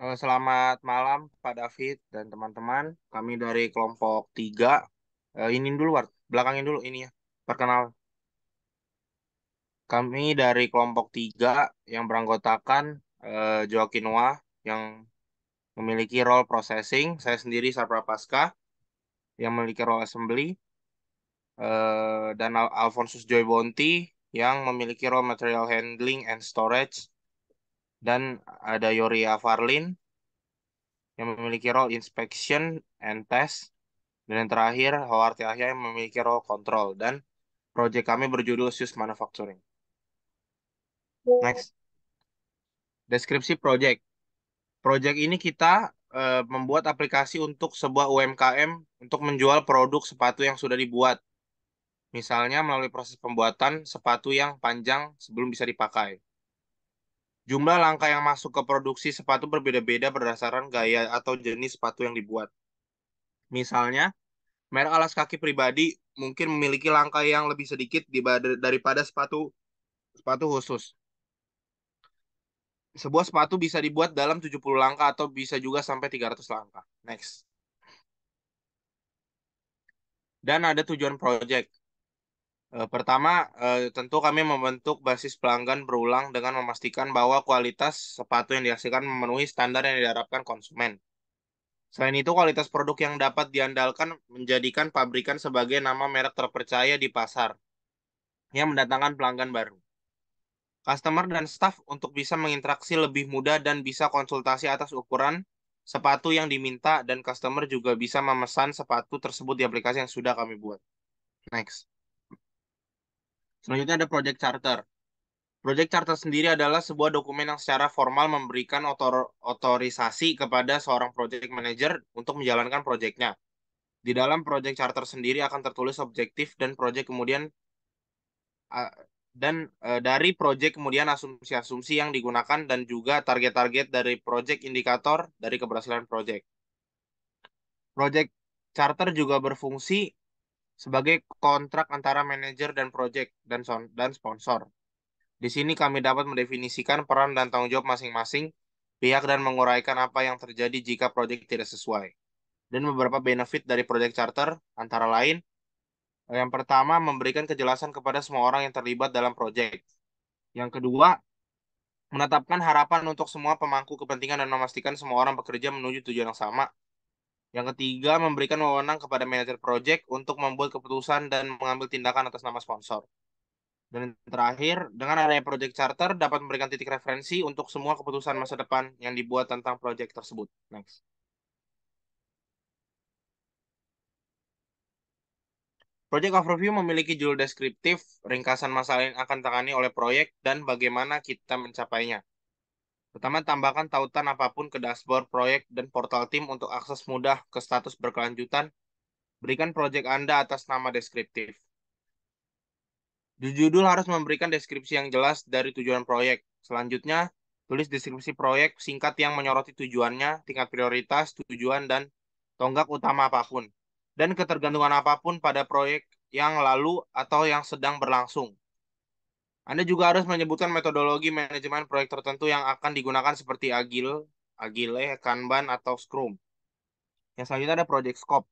Selamat malam Pak David dan teman-teman. Kami dari kelompok 3. Ini dulu, belakangin dulu ini ya. Perkenal. Kami dari kelompok 3 yang beranggotakan Joaquinoa yang memiliki role processing. Saya sendiri Sabra Pasca yang memiliki role assembly. Dan Alphonsus Joy Bonti yang memiliki role material handling and storage. Dan ada Yoria Farlin yang memiliki role inspection and test. Dan yang terakhir, Howard Yahya yang memiliki role control. Dan proyek kami berjudul Sus Manufacturing. Next, deskripsi project. Project ini kita membuat aplikasi untuk sebuah UMKM untuk menjual produk sepatu yang sudah dibuat. Misalnya melalui proses pembuatan sepatu yang panjang sebelum bisa dipakai. Jumlah langkah yang masuk ke produksi sepatu berbeda-beda berdasarkan gaya atau jenis sepatu yang dibuat. Misalnya, merek alas kaki pribadi mungkin memiliki langkah yang lebih sedikit daripada sepatu sepatu khusus. Sebuah sepatu bisa dibuat dalam 70 langkah atau bisa juga sampai 300 langkah. Next. Dan ada tujuan project. Pertama, tentu kami membentuk basis pelanggan berulang dengan memastikan bahwa kualitas sepatu yang dihasilkan memenuhi standar yang diharapkan konsumen. Selain itu, kualitas produk yang dapat diandalkan menjadikan pabrikan sebagai nama merek terpercaya di pasar yang mendatangkan pelanggan baru. Customer dan staff untuk bisa menginteraksi lebih mudah dan bisa konsultasi atas ukuran sepatu yang diminta dan customer juga bisa memesan sepatu tersebut di aplikasi yang sudah kami buat. Next. Selanjutnya ada Project Charter. Project Charter sendiri adalah sebuah dokumen yang secara formal memberikan otorisasi kepada seorang project manager untuk menjalankan proyeknya. Di dalam Project Charter sendiri akan tertulis objektif dan project kemudian uh, dari proyek kemudian asumsi-asumsi yang digunakan dan juga target-target dari proyek indikator dari keberhasilan proyek. Proyek charter juga berfungsi sebagai kontrak antara manajer dan proyek dan sponsor. Di sini kami dapat mendefinisikan peran dan tanggung jawab masing-masing pihak dan menguraikan apa yang terjadi jika proyek tidak sesuai. Dan beberapa benefit dari proyek charter antara lain, yang pertama memberikan kejelasan kepada semua orang yang terlibat dalam proyek. Yang kedua, menetapkan harapan untuk semua pemangku kepentingan dan memastikan semua orang bekerja menuju tujuan yang sama. Yang ketiga, memberikan wewenang kepada manajer proyek untuk membuat keputusan dan mengambil tindakan atas nama sponsor. Dan yang terakhir, dengan adanya proyek charter dapat memberikan titik referensi untuk semua keputusan masa depan yang dibuat tentang proyek tersebut. Next. Project Overview memiliki judul deskriptif, ringkasan masalah yang akan ditangani oleh proyek, dan bagaimana kita mencapainya. Pertama, tambahkan tautan apapun ke dashboard proyek dan portal tim untuk akses mudah ke status berkelanjutan. Berikan proyek Anda atas nama deskriptif. Di judul harus memberikan deskripsi yang jelas dari tujuan proyek. Selanjutnya, tulis deskripsi proyek singkat yang menyoroti tujuannya, tingkat prioritas, tujuan, dan tonggak utama apapun. Dan ketergantungan apapun pada proyek yang lalu atau yang sedang berlangsung. Anda juga harus menyebutkan metodologi manajemen proyek tertentu yang akan digunakan seperti Agile, Kanban, atau Scrum. Yang selanjutnya ada project scope.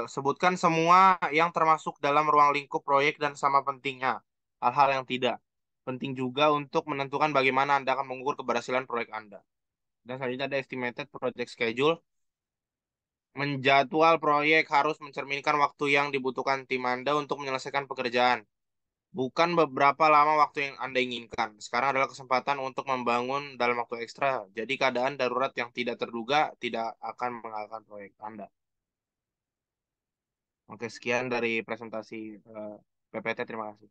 Sebutkan semua yang termasuk dalam ruang lingkup proyek dan sama pentingnya. Hal-hal yang tidak. Penting juga untuk menentukan bagaimana Anda akan mengukur keberhasilan proyek Anda. Dan selanjutnya ada estimated project schedule. Menjadwal proyek harus mencerminkan waktu yang dibutuhkan tim Anda untuk menyelesaikan pekerjaan. Bukan beberapa lama waktu yang Anda inginkan. Sekarang adalah kesempatan untuk membangun dalam waktu ekstra. Jadi keadaan darurat yang tidak terduga tidak akan mengalahkan proyek Anda. Oke, sekian dari presentasi PPT. Terima kasih.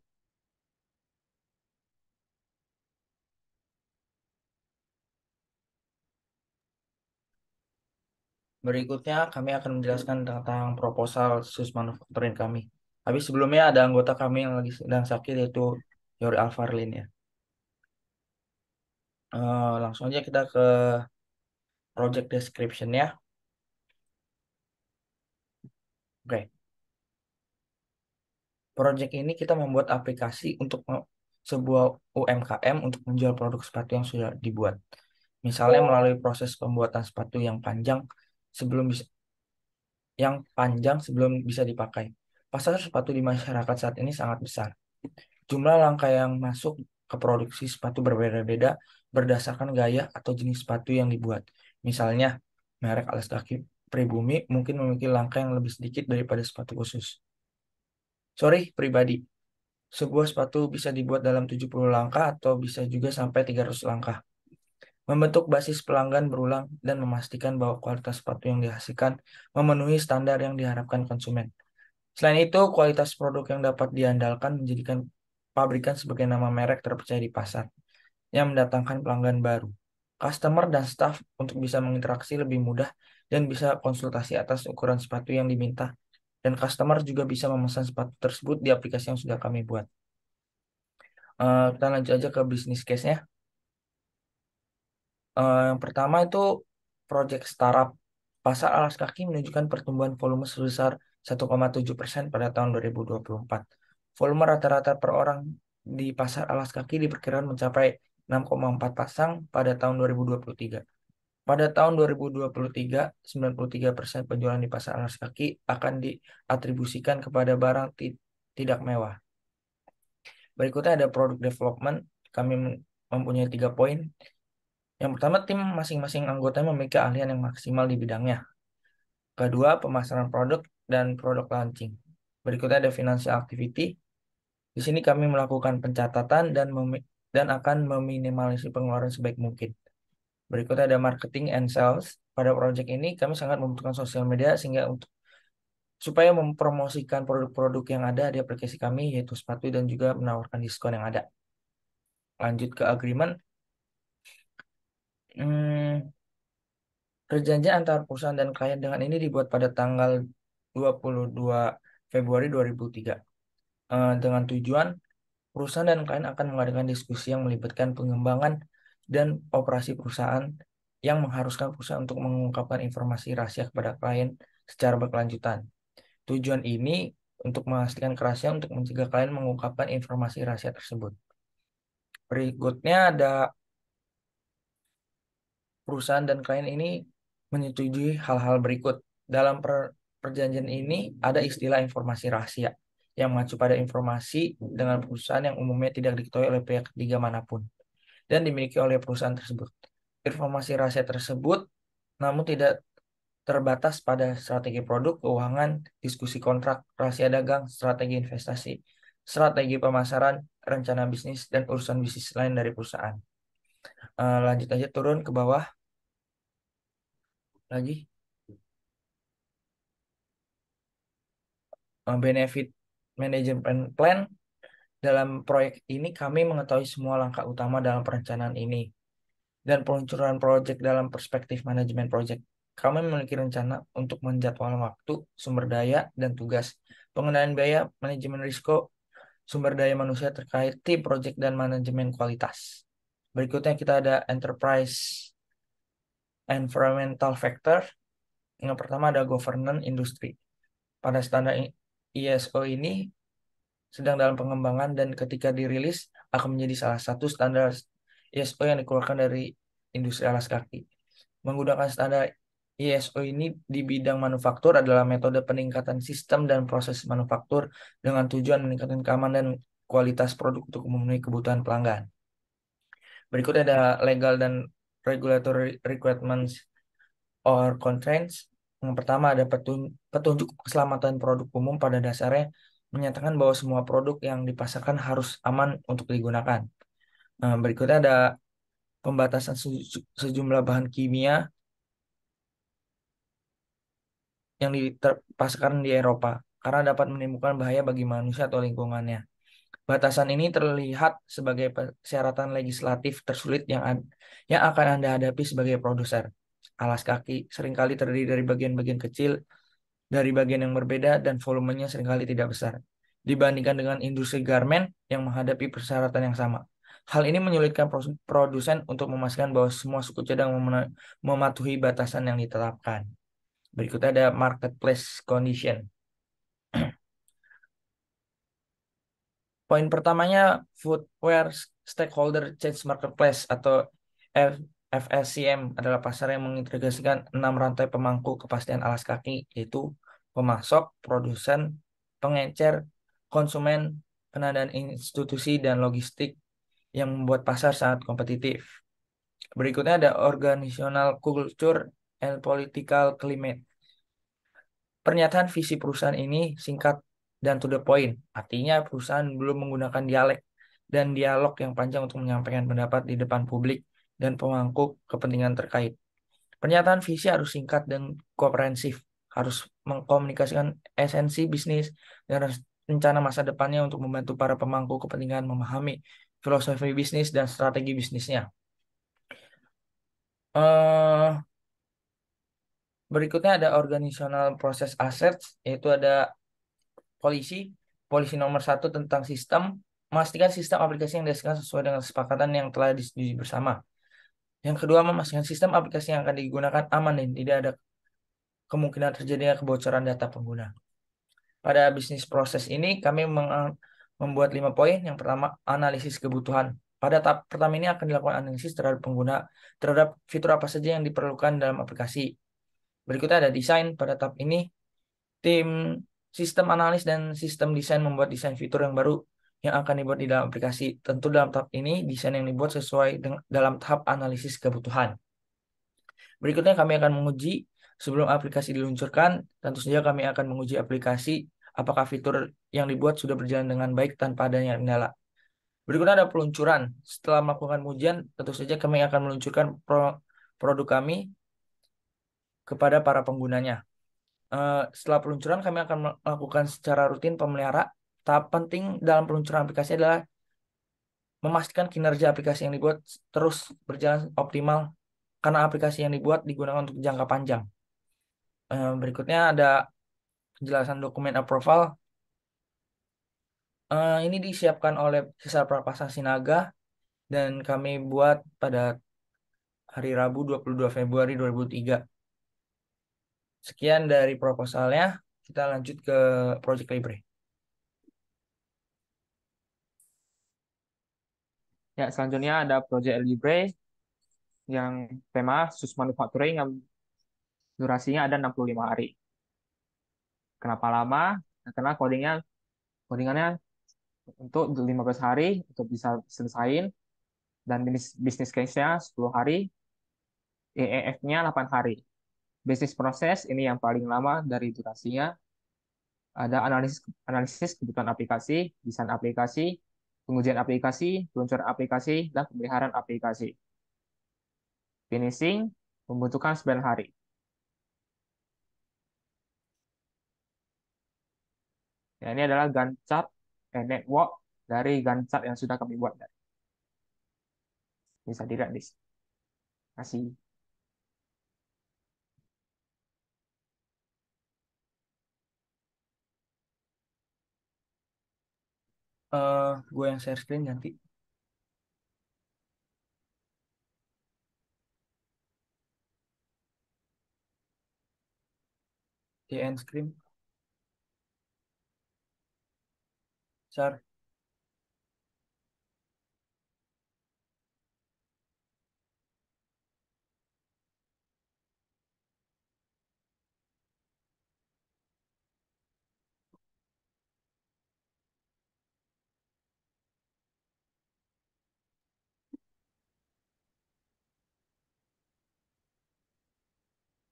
Berikutnya kami akan menjelaskan tentang proposal sus manufacturing kami. Tapi sebelumnya ada anggota kami yang lagi sedang sakit yaitu Yori Alfarlin ya. Langsung aja kita ke project description ya. Oke, project ini kita membuat aplikasi untuk sebuah UMKM untuk menjual produk sepatu yang sudah dibuat. Misalnya melalui proses pembuatan sepatu sebelum bisa yang panjang sebelum bisa dipakai. Pasar sepatu di masyarakat saat ini sangat besar. Jumlah langkah yang masuk ke produksi sepatu berbeda-beda berdasarkan gaya atau jenis sepatu yang dibuat. Misalnya, merek alas kaki pribumi mungkin memiliki langkah yang lebih sedikit daripada sepatu khusus. Sorry, pribadi. Sebuah sepatu bisa dibuat dalam 70 langkah atau bisa juga sampai 300 langkah. Membentuk basis pelanggan berulang dan memastikan bahwa kualitas sepatu yang dihasilkan memenuhi standar yang diharapkan konsumen. Selain itu, kualitas produk yang dapat diandalkan menjadikan pabrikan sebagai nama merek terpercaya di pasar yang mendatangkan pelanggan baru. Customer dan staff untuk bisa menginteraksi lebih mudah dan bisa konsultasi atas ukuran sepatu yang diminta. Dan customer juga bisa memesan sepatu tersebut di aplikasi yang sudah kami buat. Kita lanjut aja ke bisnis case-nya. Yang pertama itu project startup. Pasar alas kaki menunjukkan pertumbuhan volume sebesar 1,7% pada tahun 2024. Volume rata-rata per orang di pasar alas kaki diperkirakan mencapai 6,4 pasang pada tahun 2023. Pada tahun 2023, 93% penjualan di pasar alas kaki akan diatribusikan kepada barang tidak mewah. Berikutnya ada product development. Kami mempunyai 3 poin. Yang pertama, tim masing-masing anggota memiliki keahlian yang maksimal di bidangnya. Kedua, pemasaran produk dan produk launching. Berikutnya ada financial activity. Di sini kami melakukan pencatatan dan akan meminimalisir pengeluaran sebaik mungkin. Berikutnya ada marketing and sales. Pada proyek ini kami sangat membutuhkan sosial media supaya mempromosikan produk-produk yang ada di aplikasi kami, yaitu sepatu dan juga menawarkan diskon yang ada. Lanjut ke agreement. Hmm, Perjanjian antara perusahaan dan klien dengan ini dibuat pada tanggal 22 Februari 2003. Dengan tujuan perusahaan dan klien akan mengadakan diskusi yang melibatkan pengembangan dan operasi perusahaan yang mengharuskan perusahaan untuk mengungkapkan informasi rahasia kepada klien secara berkelanjutan. Tujuan ini untuk memastikan kerahasiaan untuk mencegah klien mengungkapkan informasi rahasia tersebut. Berikutnya ada perusahaan dan klien ini menyetujui hal-hal berikut. Dalam perjanjian ini ada istilah informasi rahasia yang mengacu pada informasi dengan perusahaan yang umumnya tidak diketahui oleh pihak ketiga manapun dan dimiliki oleh perusahaan tersebut. Informasi rahasia tersebut namun tidak terbatas pada strategi produk, keuangan, diskusi kontrak, rahasia dagang, strategi investasi, strategi pemasaran, rencana bisnis, dan urusan bisnis lain dari perusahaan. Lanjut aja turun ke bawah lagi. Benefit management plan. Dalam proyek ini kami mengetahui semua langkah utama dalam perencanaan ini dan peluncuran proyek dalam perspektif manajemen proyek. Kami memiliki rencana untuk menjadwalkan waktu, sumber daya, dan tugas, pengendalian biaya, manajemen risiko, sumber daya manusia terkait tim proyek dan manajemen kualitas. Berikutnya kita ada enterprise environmental factor. Yang pertama ada governance industri. Pada standar ISO ini sedang dalam pengembangan dan ketika dirilis akan menjadi salah satu standar ISO yang dikeluarkan dari industri alas kaki. Menggunakan standar ISO ini di bidang manufaktur adalah metode peningkatan sistem dan proses manufaktur dengan tujuan meningkatkan keamanan dan kualitas produk untuk memenuhi kebutuhan pelanggan. Berikutnya ada legal dan regulatory requirements or constraints. Yang pertama ada petunjuk keselamatan produk umum pada dasarnya menyatakan bahwa semua produk yang dipasarkan harus aman untuk digunakan. Berikutnya ada pembatasan sejumlah bahan kimia yang dipasarkan di Eropa karena dapat menimbulkan bahaya bagi manusia atau lingkungannya. Batasan ini terlihat sebagai persyaratan legislatif tersulit yang akan Anda hadapi sebagai produser. Alas kaki seringkali terdiri dari bagian-bagian kecil dari bagian yang berbeda dan volumenya seringkali tidak besar dibandingkan dengan industri garmen yang menghadapi persyaratan yang sama. Hal ini menyulitkan produsen untuk memastikan bahwa semua suku cadang mematuhi batasan yang ditetapkan. Berikutnya ada marketplace condition. Poin pertamanya, footwear stakeholder change marketplace atau FSCM adalah pasar yang mengintegrasikan 6 rantai pemangku kepastian alas kaki, yaitu pemasok, produsen, pengecer, konsumen, pengadaan institusi, dan logistik yang membuat pasar sangat kompetitif. Berikutnya ada organizational culture and political climate. Pernyataan visi perusahaan ini singkat dan to the point. Artinya perusahaan belum menggunakan dialek dan dialog yang panjang untuk menyampaikan pendapat di depan publik dan pemangku kepentingan terkait. Pernyataan visi harus singkat dan komprehensif, harus mengkomunikasikan esensi bisnis dan rencana masa depannya untuk membantu para pemangku kepentingan memahami filosofi bisnis dan strategi bisnisnya. Eh, Berikutnya ada organizational process assets, yaitu ada polisi. Polisi nomor satu tentang sistem, memastikan sistem aplikasi yang dihasilkan sesuai dengan kesepakatan yang telah disetujui bersama. Yang kedua, memastikan sistem aplikasi yang akan digunakan aman dan tidak ada kemungkinan terjadinya kebocoran data pengguna. Pada bisnis proses ini, kami membuat 5 poin. Yang pertama, analisis kebutuhan. Pada tahap pertama ini akan dilakukan analisis terhadap pengguna, terhadap fitur apa saja yang diperlukan dalam aplikasi. Berikutnya ada desain. Pada tahap ini, tim sistem analis dan sistem desain membuat desain fitur yang baru yang akan dibuat di dalam aplikasi. Tentu dalam tahap ini, desain yang dibuat sesuai dengan dalam tahap analisis kebutuhan. Berikutnya kami akan menguji sebelum aplikasi diluncurkan. Tentu saja kami akan menguji aplikasi apakah fitur yang dibuat sudah berjalan dengan baik tanpa adanya kendala. Berikutnya ada peluncuran. Setelah melakukan ujian, tentu saja kami akan meluncurkan produk kami kepada para penggunanya. Setelah peluncuran, kami akan melakukan secara rutin pemelihara. Tahap penting dalam peluncuran aplikasi adalah memastikan kinerja aplikasi yang dibuat terus berjalan optimal karena aplikasi yang dibuat digunakan untuk jangka panjang. Berikutnya ada penjelasan dokumen approval. Ini disiapkan oleh Sisa Prapasan Sinaga dan kami buat pada hari Rabu 22 Februari 2003. Sekian dari proposalnya, kita lanjut ke Project Libre. Ya, selanjutnya ada Project Libre yang tema sus manufacturing yang durasinya ada 65 hari. Kenapa lama? Karena codingannya untuk 15 hari untuk bisa selesaiin dan bisnis case-nya 10 hari, EEF-nya 8 hari. Bisnis proses ini yang paling lama dari durasinya. Ada analisis analisis kebutuhan aplikasi, desain aplikasi, pengujian aplikasi, peluncuran aplikasi, dan pemeliharaan aplikasi. Finishing membutuhkan 9 hari. Ya, ini adalah Gantt chart network dari Gantt chart yang sudah kami buat. Bisa dilihat di sini. Kasih. Gue yang share screen nanti di end screen. Share.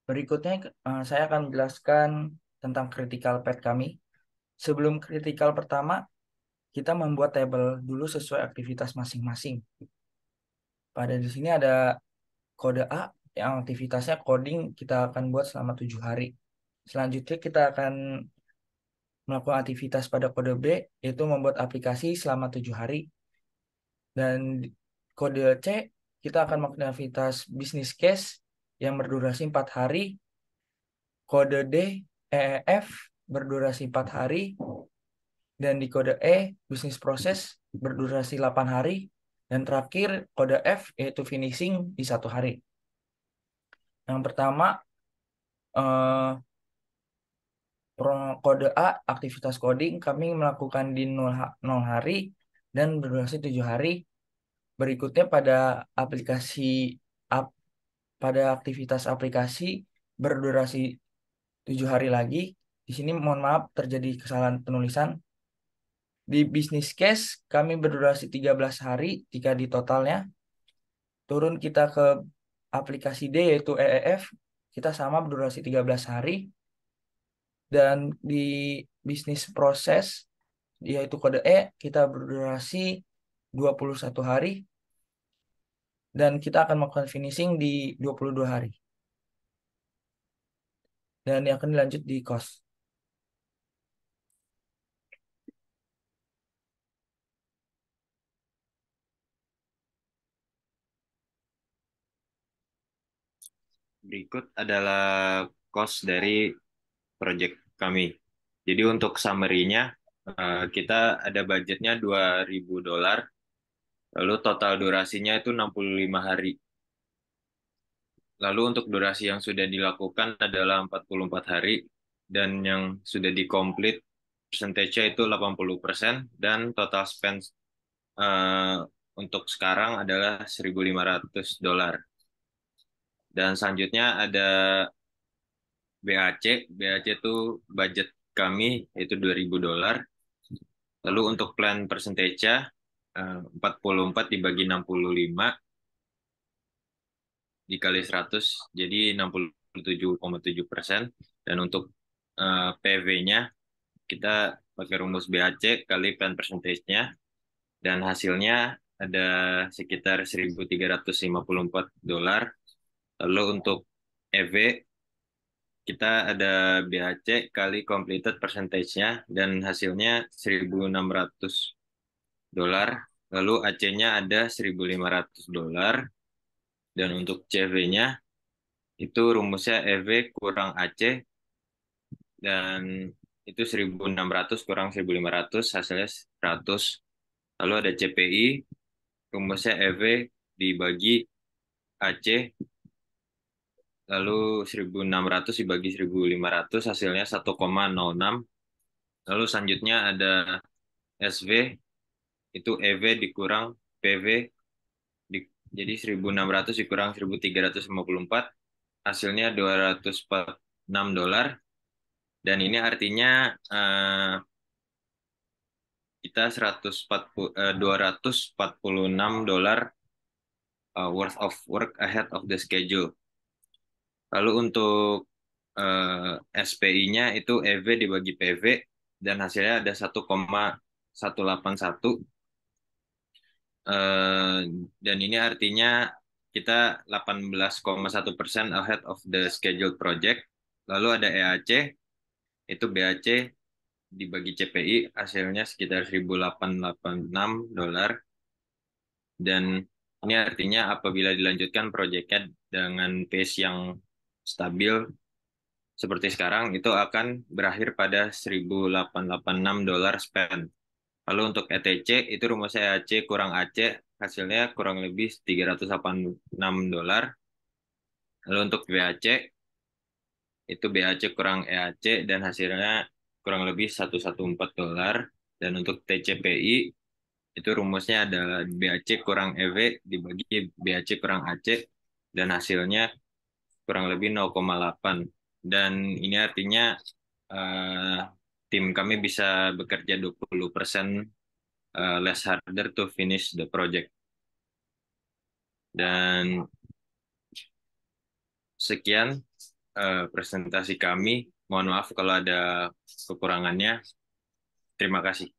Berikutnya saya akan menjelaskan tentang critical path kami. Sebelum critical pertama, kita membuat tabel dulu sesuai aktivitas masing-masing. Pada di sini ada kode A yang aktivitasnya coding kita akan buat selama 7 hari. Selanjutnya kita akan melakukan aktivitas pada kode B, yaitu membuat aplikasi selama 7 hari. Dan kode C, kita akan melakukan aktivitas business case yang berdurasi 4 hari. Kode D, EEF berdurasi 4 hari. Dan di kode E, business process berdurasi 8 hari. Dan terakhir, kode F, yaitu finishing di 1 hari. Yang pertama, eh, kode A, aktivitas coding, kami melakukan di 0 hari dan berdurasi 7 hari. Berikutnya pada aplikasi pada aktivitas aplikasi berdurasi 7 hari lagi. Di sini mohon maaf terjadi kesalahan penulisan. Di business case kami berdurasi 13 hari jika di totalnya. Turun kita ke aplikasi D yaitu EEF, kita sama berdurasi 13 hari. Dan di bisnis proses yaitu kode E kita berdurasi 21 hari dan kita akan melakukan finishing di 22 hari. Dan yang akan dilanjut di cost. Berikut adalah cost dari project kami. Jadi untuk summary-nya, kita ada budgetnya $2.000, lalu total durasinya itu 65 hari. Lalu untuk durasi yang sudah dilakukan adalah 44 hari, dan yang sudah dikomplit persentasenya itu 80%, dan total spend untuk sekarang adalah $1.500. Dan selanjutnya ada BAC. BAC itu budget kami itu $2.000. Lalu untuk plan persentasenya 44 dibagi 65 dikali 100 jadi 67,7%. Dan untuk PV-nya kita pakai rumus BAC kali plan persentasenya, dan hasilnya ada sekitar $1.354. Lalu untuk EV kita ada BAC kali completed percentage-nya, dan hasilnya $1.600. Lalu AC-nya ada $1.500. Dan untuk CV-nya itu rumusnya EV kurang AC, dan itu 1.600 kurang 1.500 hasilnya 100. Lalu ada CPI, rumusnya EV dibagi AC, lalu 1.600 dibagi 1.500 hasilnya 1,06. Lalu selanjutnya ada SV, itu EV dikurang PV, jadi 1.600 dikurang 1.354 hasilnya $246. Dan ini artinya kita $246 worth of work ahead of the schedule. Lalu untuk SPI-nya itu EV dibagi PV, dan hasilnya ada 1,181. Dan ini artinya kita 18,1% ahead of the scheduled project. Lalu ada EAC, itu BAC dibagi CPI, hasilnya sekitar $1.886. Dan ini artinya apabila dilanjutkan proyeknya dengan pace yang stabil seperti sekarang, itu akan berakhir pada $1.886 spend. Lalu untuk ETC, itu rumusnya EAC kurang AC, hasilnya kurang lebih $386. Lalu untuk BAC, itu BAC kurang EAC, dan hasilnya kurang lebih $114. Dan untuk TCPI, itu rumusnya adalah BAC kurang EV dibagi BAC kurang AC, dan hasilnya kurang lebih 0,8. Dan ini artinya tim kami bisa bekerja 20% less harder to finish the project. Dan sekian presentasi kami. Mohon maaf kalau ada kekurangannya. Terima kasih.